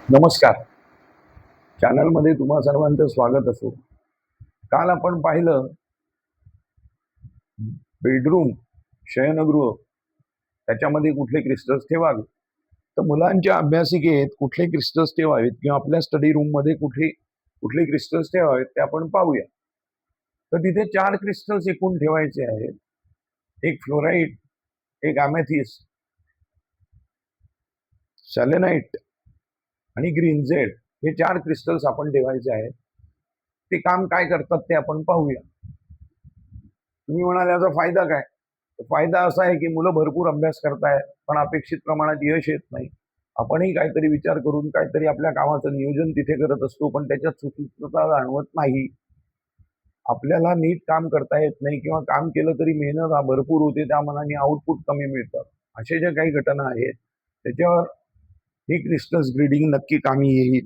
नमस्कार. चॅनलमध्ये तुम्हा सर्वांचं स्वागत असो. काल आपण पाहिलं बेडरूम, शयनगृह त्याच्यामध्ये कुठले क्रिस्टल्स ठेवावे. तर मुलांच्या अभ्यासिकेत कुठले क्रिस्टल्स ठेवावेत किंवा आपल्या स्टडी रूममध्ये कुठले कुठले क्रिस्टल्स ठेवावेत ते आपण पाहूया. तर तिथे 4 क्रिस्टल्स एकूण ठेवायचे आहेत. एक फ्लोराईट, एक अमेथिस्ट, सेलेनाइट आणि ग्रीन झेड हे 4 क्रिस्टल्स आपण ठेवायचे आहेत. ते काम काय करतात ते आपण पाहूया. तुम्ही म्हणाल याचा फायदा काय? तर फायदा असा आहे की मुलं भरपूर अभ्यास करतायत, पण अपेक्षित प्रमाणात यश येत नाही. आपणही काहीतरी विचार करून काहीतरी आपल्या कामाचं नियोजन तिथे करत असतो, पण त्याच्यात सुसूत्रता जाणवत नाही. आपल्याला नीट काम करता येत नाही किंवा काम केलं तरी मेहनत भरपूर होते, त्या मानाने आउटपुट कमी मिळतं. अशा ज्या काही घटना आहेत, त्याच्यावर ही क्रिस्टल्स ग्रीडिंग नक्की कामी येईल.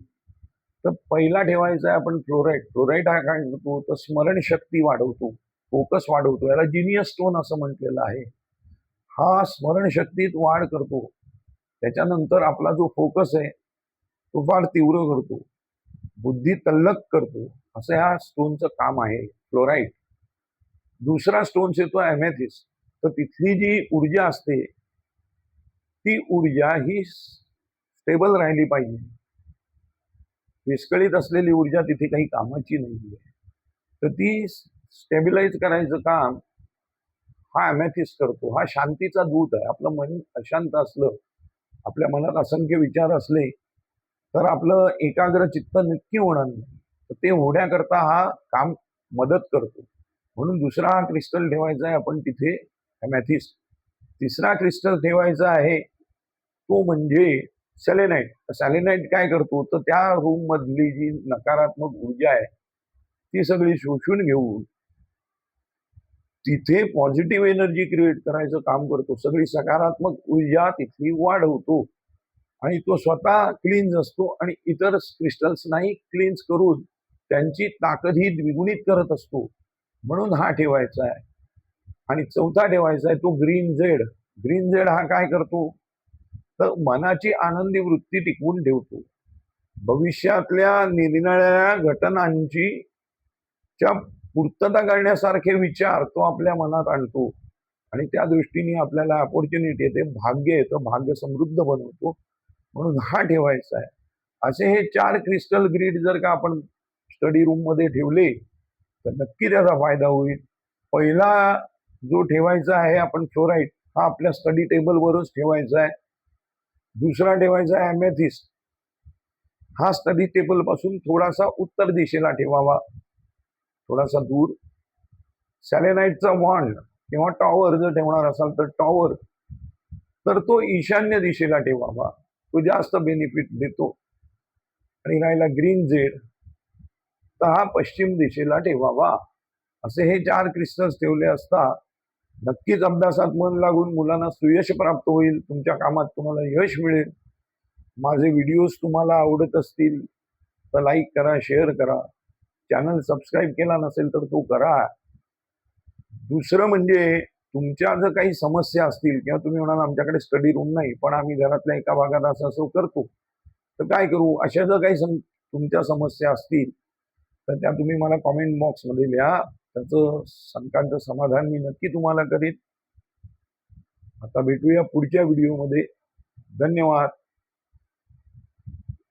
तर पहिला ठेवायचा आहे आपण फ्लोराईड. फ्लोराईड हा काय करतो? तर स्मरणशक्ती वाढवतो, फोकस वाढवतो. याला जिनियस स्टोन असं म्हटलेलं आहे. हा स्मरणशक्तीत वाढ करतो. त्याच्यानंतर आपला जो फोकस आहे तो फार तीव्र करतो, बुद्धी तल्लख करतो. असं ह्या स्टोनचं काम आहे फ्लोराईड. दुसरा स्टोन्स येतो अमेथिस्ट. तर तिथली जी ऊर्जा असते ती ऊर्जा ही स्टेबल राहिली पाहिजे. विस्कळीत असलेली ऊर्जा तिथे काही कामाची नाहीये. तर ती स्टेबिलाईज करायचं काम हा अमेथिस्ट करतो. हा शांतीचा दूत आहे. आपलं मन अशांत असलं, आपल्या मनात असंख्य विचार असले, तर आपलं एकाग्र चित्त नक्की होणार नाही. तर ते होण्याकरता हा काम मदत करतो. म्हणून दुसरा हा क्रिस्टल ठेवायचा आहे आपण तिथे अमेथिस्ट. तिसरा क्रिस्टल ठेवायचा आहे तो म्हणजे सेलेनाइट. सेलेनाइट काय करतो? तर त्या रूम मधली जी नकारात्मक ऊर्जा आहे ती सगळी शोषून घेऊन तिथे पॉझिटिव्ह एनर्जी क्रिएट करायचं काम करतो. सगळी सकारात्मक ऊर्जा तिथली वाढवतो आणि तो स्वतः क्लीन्स असतो आणि इतर क्रिस्टल्सनाही क्लीन्स करून त्यांची ताकद ही द्विगुणित करत असतो. म्हणून हा ठेवायचा आहे. आणि चौथा ठेवायचा आहे तो ग्रीन झेड. ग्रीन झेड हा काय करतो? तर मनाची आनंदी वृत्ती टिकवून ठेवतो. भविष्यातल्या निरनिराळ्या घटनांची च्या पूर्तता करण्यासारखे विचार तो आपल्या मनात आणतो आणि त्या दृष्टीने आपल्याला अपॉर्च्युनिटी येते, भाग्य येतं, भाग्य समृद्ध बनवतो. म्हणून हा ठेवायचा आहे. असे हे 4 क्रिस्टल ग्रीड जर का आपण स्टडी रूम मध्ये ठेवले तर नक्की त्याचा फायदा होईल. पहिला जो ठेवायचा आहे आपण फ्लोराईड हा आपल्या स्टडी टेबलवरच ठेवायचा आहे. दुसरा ठेवायचा आहे अमेथिस्ट. हा स्टडी टेबल पासून थोडासा उत्तर दिशेला ठेवावा, थोडासा दूर. सॅलेनाइटचा वॉन्ड किंवा टॉवर जर ठेवणार असाल तर टॉवर तर तो ईशान्य दिशेला ठेवावा, तो जास्त बेनिफिट देतो. आणि राहिला ग्रीन झेड तर हा पश्चिम दिशेला ठेवावा. असे हे 4 क्रिस्टल्स ठेवले असता नक्कीच अभ्यासात मन लागून मुलांना सुयश प्राप्त होईल. तुमच्या कामात तुम्हाला यश मिळेल. माझे व्हिडिओज तुम्हाला आवडत असतील तर लाईक करा, शेअर करा. चॅनल सबस्क्राईब केला नसेल तर तो करा. दुसरं म्हणजे तुमच्या जर काही समस्या असतील किंवा तुम्ही म्हणाल आमच्याकडे स्टडी रूम नाही पण आम्ही घरातल्या एका भागात असं असं करतो, तर काय करू? अशा जर काही तुमच्या समस्या असतील तर त्या तुम्ही मला कॉमेंट बॉक्समध्ये लिहा. त्याचं शंकांचं समाधान मी नक्की तुम्हाला करीन. आता भेटूया पुढच्या व्हिडिओमध्ये. धन्यवाद.